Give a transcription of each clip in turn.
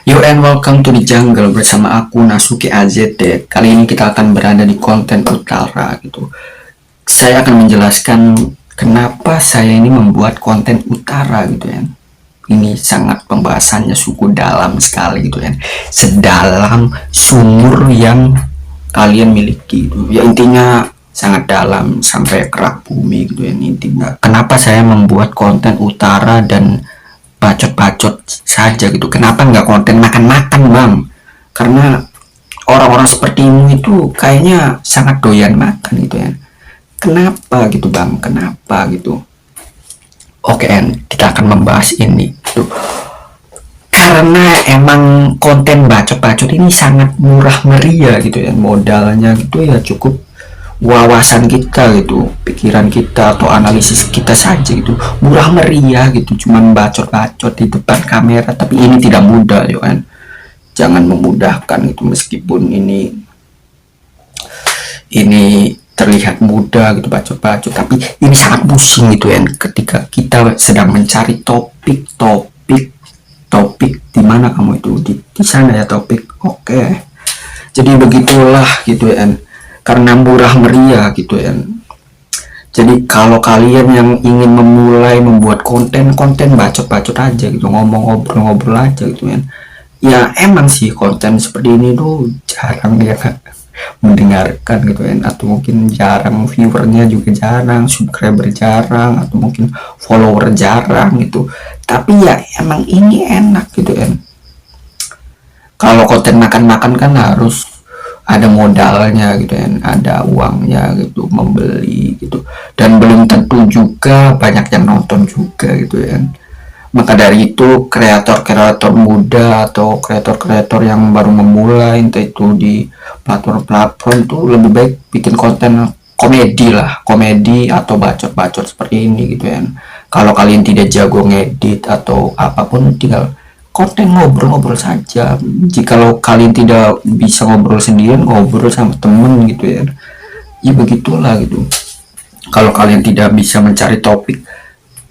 Yo and welcome to the jungle bersama aku Nasuki AZD. Kali ini kita akan berada di konten utara gitu. Saya akan menjelaskan kenapa saya ini membuat konten utara gitu ya. Ini sangat pembahasannya suku dalam sekali gitu ya. Sedalam sumur yang kalian miliki gitu. Ya intinya sangat dalam sampai kerak bumi gitu ya intinya. Kenapa saya membuat konten utara dan bacot-bacot saja gitu. Kenapa nggak konten makan-makan bang? Karena orang-orang sepertimu itu kayaknya sangat doyan makan gitu ya. Kenapa gitu bang? Kenapa gitu? Oke, kita akan membahas ini. Gitu. Karena emang konten bacot-bacot ini sangat murah meriah gitu ya. Modalnya gitu ya cukup wawasan kita gitu, pikiran kita atau analisis kita saja gitu, murah meriah gitu, cuman bacot-bacot di depan kamera. Tapi ini tidak mudah ya kan, jangan memudahkan gitu. Meskipun ini terlihat mudah gitu bacot-bacot, tapi ini sangat pusing gitu ya ketika kita sedang mencari topik di mana kamu itu di sana ya topik. Oke, jadi begitulah gitu ya, karena murah meriah gitu ya. Jadi kalau kalian yang ingin memulai membuat konten bacot-bacot aja gitu, ngomong ngobrol-ngobrol aja gitu ya. Ya emang sih konten seperti ini tuh jarang ya mendengarkan gitu ya, atau mungkin jarang viewernya juga jarang, subscriber jarang, atau mungkin follower jarang gitu. Tapi ya emang ini enak gitu ya. Kalau konten makan-makan kan harus ada modalnya gitu ya, ada uangnya gitu, membeli gitu, dan belum tentu juga banyak yang nonton juga gitu ya. Maka dari itu kreator-kreator muda atau kreator-kreator yang baru memulai entah itu di platform-platform itu lebih baik bikin konten komedi lah, komedi atau bacot-bacot seperti ini gitu ya. Kalau kalian tidak jago ngedit atau apapun, tinggal konten ngobrol-ngobrol saja. Jikalau kalian tidak bisa ngobrol sendirian, ngobrol sama temen gitu ya. Ya begitulah gitu. Kalau kalian tidak bisa mencari topik,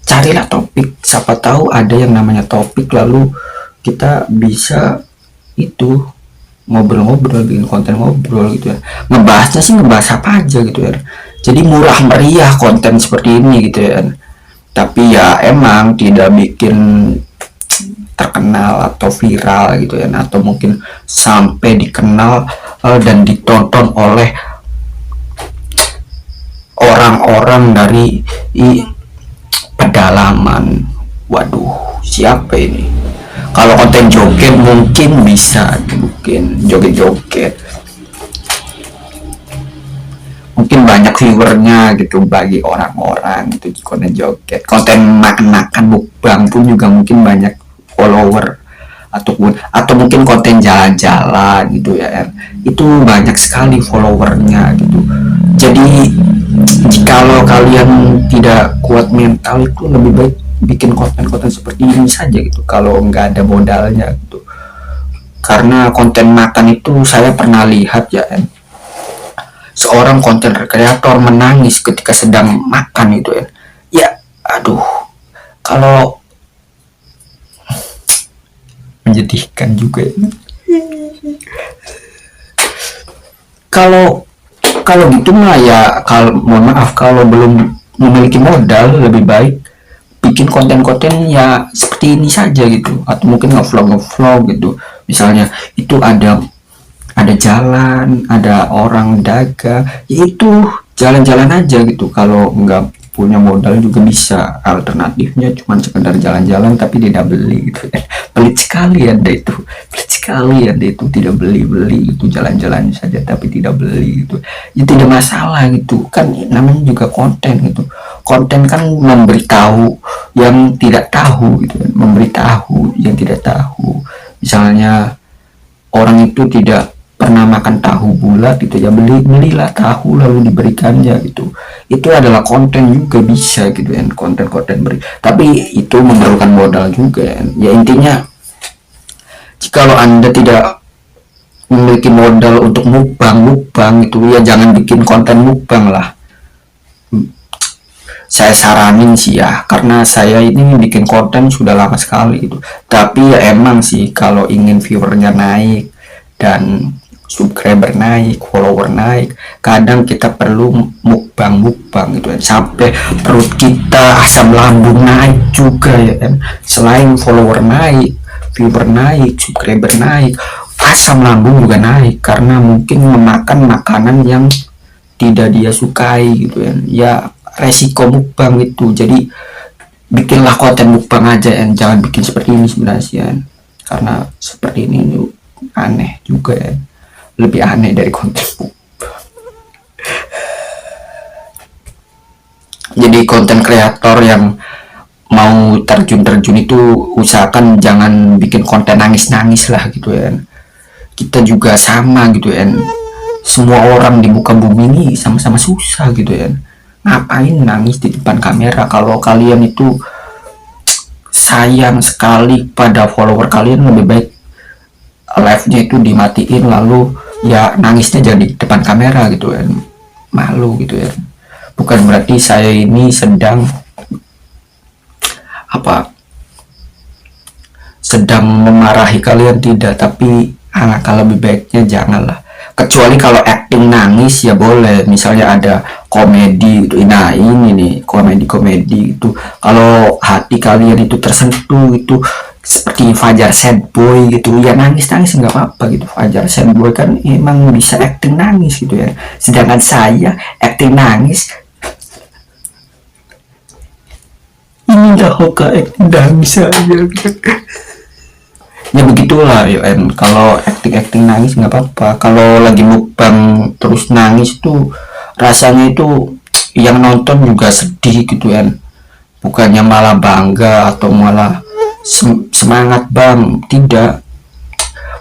carilah topik. Siapa tahu ada yang namanya topik, lalu kita bisa itu ngobrol-ngobrol, bikin konten ngobrol gitu ya. Ngebahasnya sih ngebahas apa aja gitu ya. Jadi murah meriah konten seperti ini gitu ya. Tapi ya emang tidak bikin terkenal atau viral gitu ya, atau mungkin sampai dikenal dan ditonton oleh orang-orang dari pedalaman. Waduh, siapa ini? Kalau konten joget mungkin bisa, mungkin joget-joget mungkin banyak viewernya gitu bagi orang-orang gitu di konten joget. Konten makan-makan mukbang pun juga mungkin banyak follower, atau mungkin konten jalan-jalan gitu ya, itu banyak sekali followernya gitu. Jadi jikalau kalian tidak kuat mental, itu lebih baik bikin konten-konten seperti ini saja gitu kalau nggak ada modalnya gitu. Karena konten makan itu saya pernah lihat ya, seorang konten kreator menangis ketika sedang makan itu ya. Ya aduh, kalau menyedihkan juga ya. kalau kalau gitu mah ya, kalau mohon maaf, kalau belum memiliki modal, lebih baik bikin konten-konten ya seperti ini saja gitu, atau mungkin ngevlog gitu. Misalnya itu ada jalan, ada orang dagang, yaitu jalan-jalan aja gitu. Kalau nggak punya modal juga bisa, alternatifnya cuma sekedar jalan-jalan tapi tidak beli gitu. Pelit sekali ada itu, pelit sekali ada itu, tidak beli itu, jalan-jalan saja tapi tidak beli gitu. Ya tidak masalah gitu kan, namanya juga konten gitu. Konten kan memberitahu yang tidak tahu gitu, memberitahu yang tidak tahu. Misalnya orang itu tidak pernah makan tahu bulat gitu ya, belilah tahu lalu diberikannya gitu. Itu adalah konten juga bisa gitu ya, konten-konten beri, tapi itu memerlukan modal juga ya. Ya intinya jikalau anda tidak memiliki modal untuk mukbang itu ya jangan bikin konten mukbang lah. saya saranin sih ya, karena saya ini bikin konten sudah lama sekali gitu. Tapi ya emang sih kalau ingin viewernya naik dan subscriber naik, follower naik, kadang kita perlu mukbang gitu kan, sampai perut kita, asam lambung naik juga ya kan. Selain follower naik, viewer naik, subscriber naik, asam lambung juga naik karena mungkin memakan makanan yang tidak dia sukai gitu kan. Ya resiko mukbang itu, jadi bikinlah konten mukbang aja ya, jangan bikin seperti ini sebenarnya, karena seperti ini aneh juga ya, lebih aneh dari konten mukbang. Jadi konten kreator yang mau terjun itu usahakan jangan bikin konten nangis lah gitu ya. Kita juga sama gitu ya, semua orang di muka bumi ini sama-sama susah gitu ya. Ngapain nangis di depan kamera? Kalau kalian itu sayang sekali pada follower kalian, lebih baik live-nya itu dimatiin, lalu ya nangisnya jadi di depan kamera gitu ya. Malu gitu ya. Bukan berarti saya ini sedang memarahi kalian, tidak, tapi kalau lebih baiknya janganlah. Kecuali kalau acting nangis ya boleh, misalnya ada komedi gitu. Nah ini nih komedi itu, kalau hati kalian itu tersentuh itu, seperti Fajar Sad Boy gitu ya, nangis nggak apa-apa gitu. Fajar Sad Boy kan emang bisa acting nangis gitu ya, sedangkan saya acting nangis ini nggak hoka, acting nangis aja. Ya begitulah ya kan, kalau acting nangis nggak apa-apa. Kalau lagi mukbang terus nangis tuh rasanya itu yang nonton juga sedih gitu kan, bukannya malah bangga atau malah semangat bang, tidak.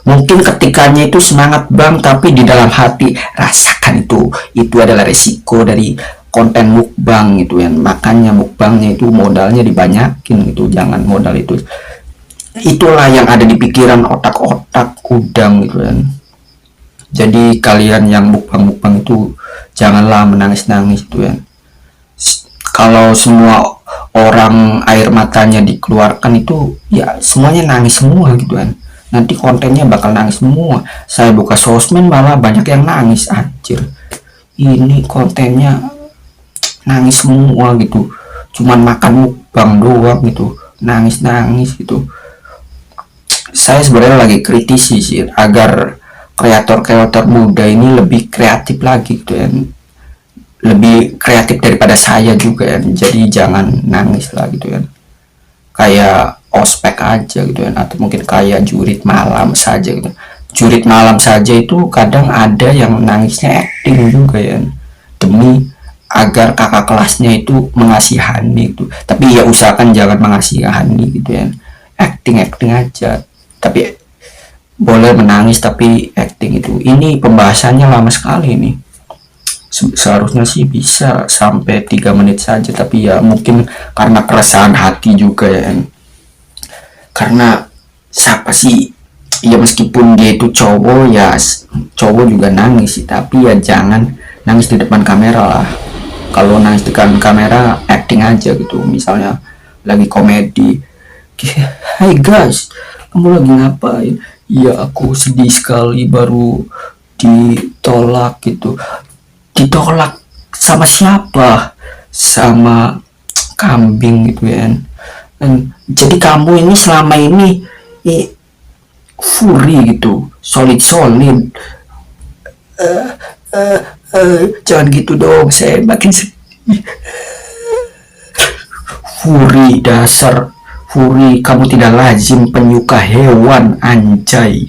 Mungkin ketikanya itu semangat bang, tapi di dalam hati rasakan itu adalah resiko dari konten mukbang gitu ya. Makanya mukbangnya itu modalnya dibanyakin gitu, jangan modal itu. Itulah yang ada di pikiran otak-otak udang gitu kan. Jadi kalian yang mukbang itu janganlah menangis gitu kan. Kalau semua orang air matanya dikeluarkan itu ya semuanya nangis semua gitu kan, nanti kontennya bakal nangis semua. Saya buka sosmed malah banyak yang nangis, anjir ini kontennya nangis semua gitu, cuman makan mukbang doang gitu, nangis gitu. Saya sebenarnya lagi kritisi sih agar kreator muda ini lebih kreatif lagi gitu ya, lebih kreatif daripada saya juga ya. Jadi jangan nangis lah gitu ya, kayak ospek aja gitu ya, atau mungkin kayak jurit malam saja gitu. Jurit malam saja itu kadang ada yang nangisnya acting juga ya, demi agar kakak kelasnya itu mengasihani itu. Tapi ya usahakan jangan mengasihani gitu ya, acting aja, tapi boleh menangis tapi acting itu. Ini pembahasannya lama sekali nih, seharusnya sih bisa sampai 3 menit saja, tapi ya mungkin karena keresahan hati juga ya, karena siapa sih ya, meskipun dia itu cowok ya, cowok juga nangis sih, tapi ya jangan nangis di depan kamera lah. Kalau nangis di depan kamera acting aja gitu, misalnya lagi komedi, hai guys, kamu lagi ngapain? Ya aku sedih sekali baru ditolak gitu. Ditolak sama siapa? Sama kambing gitu ya. Jadi kamu ini selama ini furi gitu, solid. Jangan gitu dong, saya makin sedih. Furi, dasar Furi, kamu tidak lazim penyuka hewan, anjay.